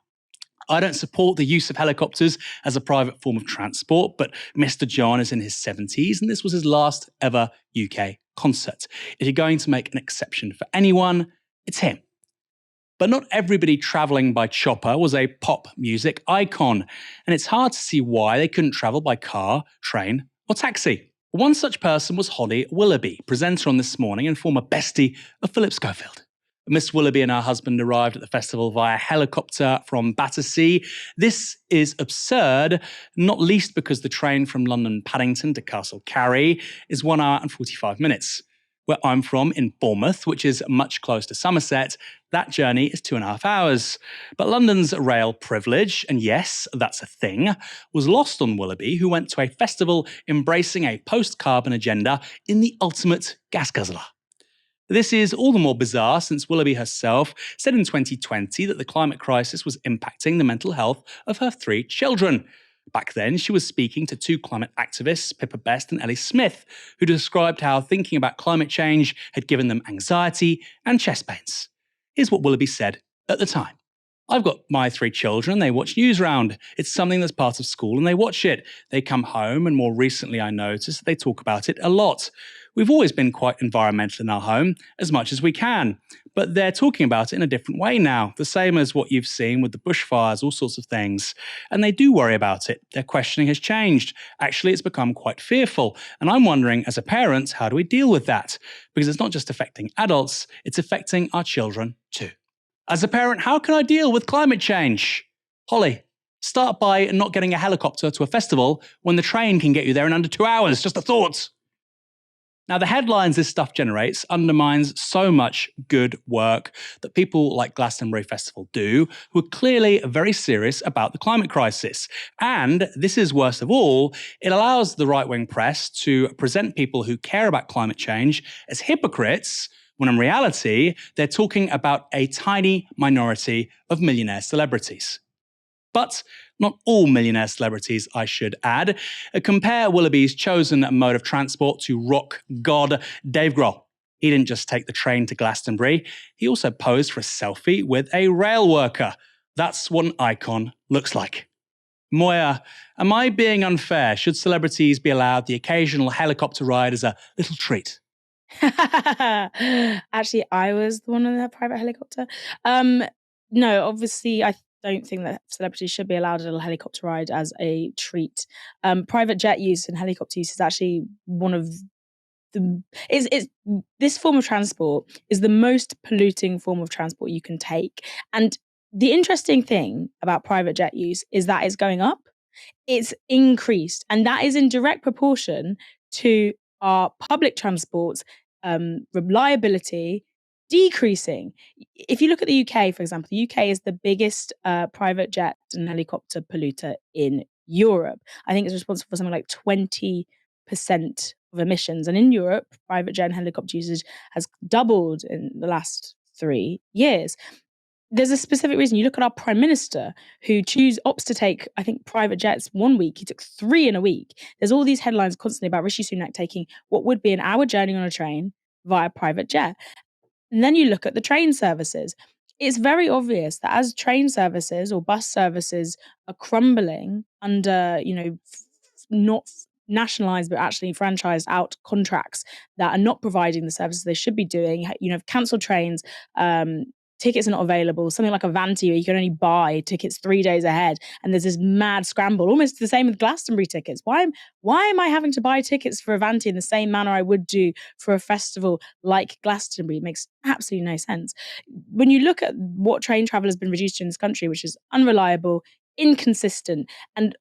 I don't support the use of helicopters as a private form of transport, but Mr. John is in his 70s and this was his last ever UK concert. If you're going to make an exception for anyone, it's him. But not everybody travelling by chopper was a pop music icon, and it's hard to see why they couldn't travel by car, train, or taxi. One such person was Holly Willoughby, presenter on This Morning and former bestie of Philip Schofield. Miss Willoughby and her husband arrived at the festival via helicopter from Battersea. This is absurd, not least because the train from London Paddington to Castle Carey is 1 hour and 45 minutes. Where I'm from, in Bournemouth, which is much closer to Somerset, that journey is 2.5 hours. But London's rail privilege, and yes, that's a thing, was lost on Willoughby, who went to a festival embracing a post-carbon agenda in the ultimate gas guzzler. This is all the more bizarre since Willoughby herself said in 2020 that the climate crisis was impacting the mental health of her 3 children. Back then, she was speaking to 2 climate activists, Pippa Best and Ellie Smith, who described how thinking about climate change had given them anxiety and chest pains. Here's what Willoughby said at the time. I've got my 3 children, they watch Newsround. It's something that's part of school and they watch it. They come home and more recently I noticed they talk about it a lot. We've always been quite environmental in our home, as much as we can. But they're talking about it in a different way now, the same as what you've seen with the bushfires, all sorts of things. And they do worry about it. Their questioning has changed. Actually, it's become quite fearful. And I'm wondering, as a parent, how do we deal with that? Because it's not just affecting adults, it's affecting our children too. As a parent, how can I deal with climate change? Holly, start by not getting a helicopter to a festival when the train can get you there in under 2 hours. Just a thought. Now, the headlines this stuff generates undermines so much good work that people like Glastonbury Festival do, who are clearly very serious about the climate crisis. And this is worst of all, it allows the right-wing press to present people who care about climate change as hypocrites, when in reality, they're talking about a tiny minority of millionaire celebrities. But not all millionaire celebrities, I should add. Compare Willoughby's chosen mode of transport to rock god Dave Grohl. He didn't just take the train to Glastonbury, he also posed for a selfie with a rail worker. That's what an icon looks like. Moya, am I being unfair? Should celebrities be allowed the occasional helicopter ride as a little treat? Actually, I was the one in the private helicopter. No, obviously, I don't think that celebrities should be allowed a little helicopter ride as a treat. Private jet use and helicopter use is actually one of the this form of transport is the most polluting form of transport you can take. And the interesting thing about private jet use is that it's going up. It's increased, and that is in direct proportion to our public transport's reliability decreasing. If you look at the UK, for example, the UK is the biggest private jet and helicopter polluter in Europe. I think it's responsible for something like 20% of emissions. And in Europe, private jet and helicopter usage has doubled in the last 3 years. There's a specific reason. You look at our prime minister who opts to take, I think, private jets 1 week. He took 3 in a week. There's all these headlines constantly about Rishi Sunak taking what would be an hour journey on a train via private jet. And then you look at the train services. It's very obvious that as train services or bus services are crumbling under, not nationalized but actually franchised out contracts that are not providing the services they should be doing, cancelled trains, tickets are not available, something like Avanti where you can only buy tickets 3 days ahead, and there's this mad scramble, almost the same with Glastonbury tickets. Why am I having to buy tickets for Avanti in the same manner I would do for a festival like Glastonbury? It makes absolutely no sense. When you look at what train travel has been reduced to in this country, which is unreliable, inconsistent, and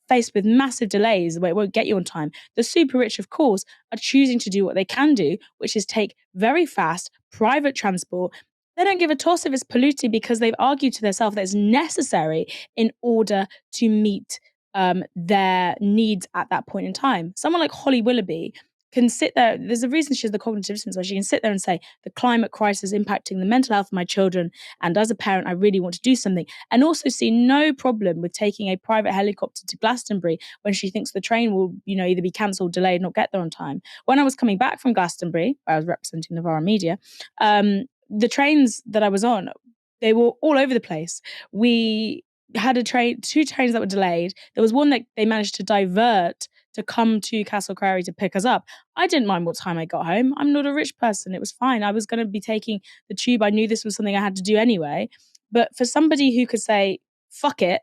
faced with massive delays where it won't get you on time, the super rich, of course, are choosing to do what they can do, which is take very fast private transport. They don't give a toss if it's polluting because they've argued to themselves that it's necessary in order to meet their needs at that point in time. Someone like Holly Willoughby can sit there. There's a reason she has the cognitive dissonance where she can sit there and say, the climate crisis is impacting the mental health of my children. And as a parent, I really want to do something. And also see no problem with taking a private helicopter to Glastonbury when she thinks the train will, either be cancelled, delayed, not get there on time. When I was coming back from Glastonbury, where I was representing Novara Media, the trains that I was on, they were all over the place. We had 2 trains that were delayed. There was one that they managed to divert to come to Castle Quarry to pick us up. I didn't mind what time I got home. I'm not a rich person. It was fine. I was going to be taking the tube. I knew this was something I had to do anyway. But for somebody who could say, fuck it,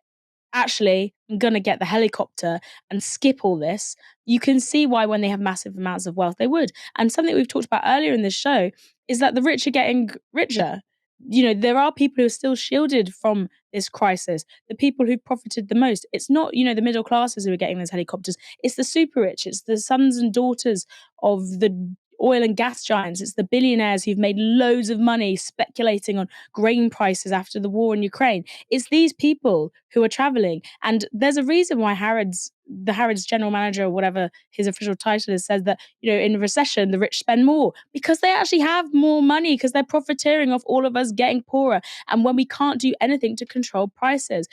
actually, I'm going to get the helicopter and skip all this, you can see why when they have massive amounts of wealth, they would. And something we've talked about earlier in this show is that the rich are getting richer. There are people who are still shielded from this crisis, the people who profited the most. It's not, the middle classes who are getting those helicopters. It's the super rich. It's the sons and daughters of the oil and gas giants. It's the billionaires who've made loads of money speculating on grain prices after the war in Ukraine. It's these people who are traveling. And there's a reason why the Harrods general manager, or whatever his official title is, says that, in a recession, the rich spend more because they actually have more money because they're profiteering off all of us getting poorer. And when we can't do anything to control prices,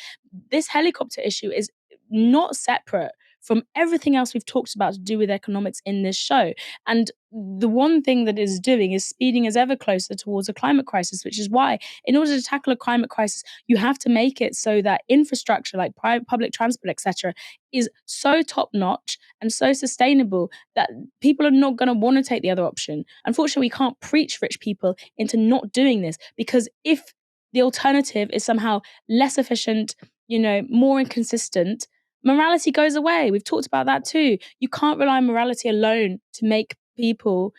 this helicopter issue is not separate from everything else we've talked about to do with economics in this show. And the one thing that it is doing is speeding us ever closer towards a climate crisis, which is why, in order to tackle a climate crisis, you have to make it so that infrastructure like public transport, etc., is so top notch and so sustainable that people are not going to want to take the other option. Unfortunately, we can't preach rich people into not doing this, because if the alternative is somehow less efficient, more inconsistent, morality goes away. We've talked about that too. You can't rely on morality alone to make people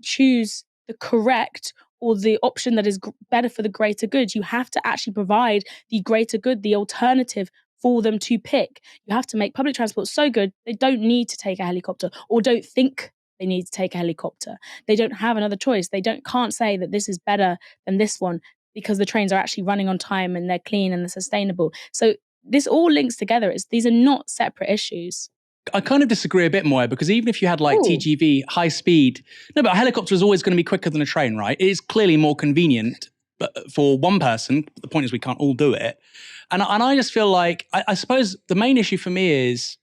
choose the correct or the option that is better for the greater good. You have to actually provide the greater good, the alternative for them to pick. You have to make public transport so good they don't need to take a helicopter, or don't think they need to take a helicopter. They don't have another choice. They can't say that this is better than this one, because the trains are actually running on time and they're clean and they're sustainable. So this all links together. These are not separate issues. I kind of disagree a bit more, because even if you had like Ooh. TGV, high speed, no, but a helicopter is always going to be quicker than a train, right? It is clearly more convenient for one person. The point is we can't all do it. And I just feel like, I suppose the main issue for me is,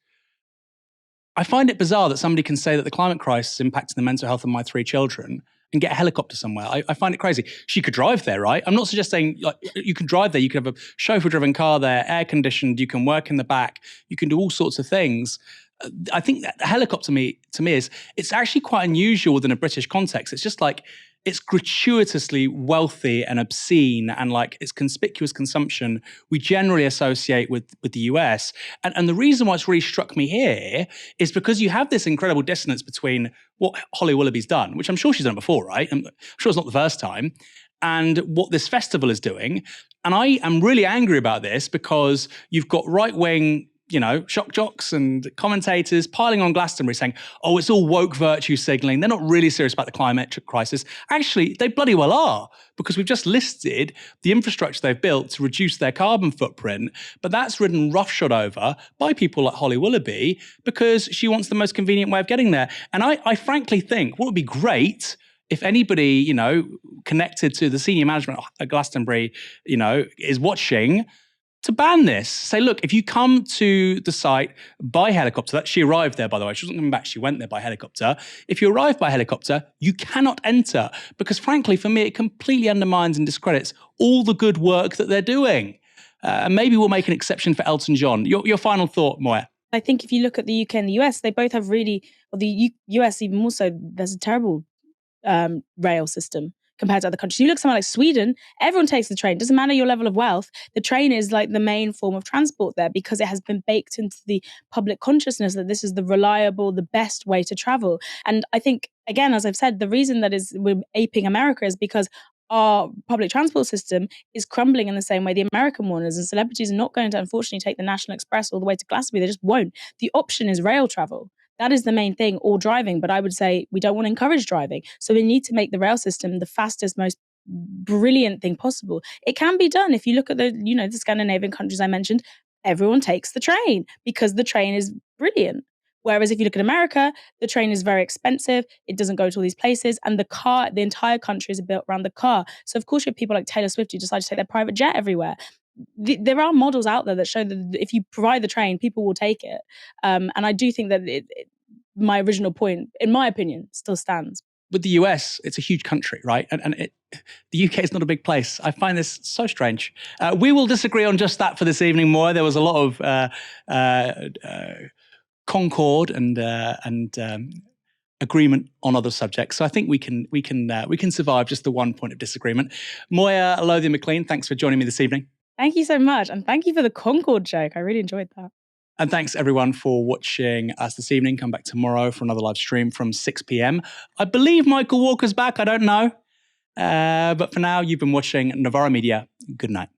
I find it bizarre that somebody can say that the climate crisis is impacting the mental health of my 3 children and get a helicopter somewhere. I find it crazy. She could drive there, right? I'm not suggesting like you can drive there. You could have a chauffeur-driven car there, air-conditioned. You can work in the back. You can do all sorts of things. I think that the helicopter to me is, it's actually quite unusual within a British context. It's just like, it's gratuitously wealthy and obscene, and like it's conspicuous consumption we generally associate with the US. And the reason why it's really struck me here is because you have this incredible dissonance between what Holly Willoughby's done, which I'm sure she's done before, right? I'm sure it's not the first time, and what this festival is doing. And I am really angry about this, because you've got right-wing shock jocks and commentators piling on Glastonbury saying, oh, it's all woke virtue signaling. They're not really serious about the climate crisis. Actually, they bloody well are, because we've just listed the infrastructure they've built to reduce their carbon footprint. But that's ridden roughshod over by people like Holly Willoughby, because she wants the most convenient way of getting there. And I frankly think what would be great if anybody, connected to the senior management at Glastonbury, is watching, to ban this. Say, look, if you come to the site by helicopter, she arrived there, by the way, she wasn't coming back, she went there by helicopter. If you arrive by helicopter, you cannot enter, because frankly, for me, it completely undermines and discredits all the good work that they're doing. And maybe we'll make an exception for Elton John. Your final thought, Moya? I think if you look at the UK and the US, they both have really, or the US even more so, there's a terrible rail system compared to other countries. You look somewhere like Sweden, everyone takes the train. Doesn't matter your level of wealth. The train is like the main form of transport there, because it has been baked into the public consciousness that this is the reliable, the best way to travel. And I think, again, as I've said, the reason that we're aping America is because our public transport system is crumbling in the same way the American one is, and celebrities are not going to, unfortunately, take the National Express all the way to Glastonbury. They just won't. The option is rail travel. That is the main thing, or driving. But I would say we don't want to encourage driving. So we need to make the rail system the fastest, most brilliant thing possible. It can be done. If you look at the Scandinavian countries I mentioned, everyone takes the train because the train is brilliant. Whereas if you look at America, the train is very expensive. It doesn't go to all these places. And the entire country is built around the car. So of course you have people like Taylor Swift who decide to take their private jet everywhere. There are models out there that show that if you provide the train, people will take it. And I do think that my original point, in my opinion, still stands. With the US, it's a huge country, right? And the UK is not a big place. I find this so strange. We will disagree on just that for this evening, Moya. There was a lot of concord and agreement on other subjects. So I think we can survive just the one point of disagreement. Moya Lothian-Mclean, thanks for joining me this evening. Thank you so much. And thank you for the Concord joke. I really enjoyed that. And thanks everyone for watching us this evening. Come back tomorrow for another live stream from 6 p.m. I believe Michael Walker's back. I don't know. But for now, you've been watching Novara Media. Good night.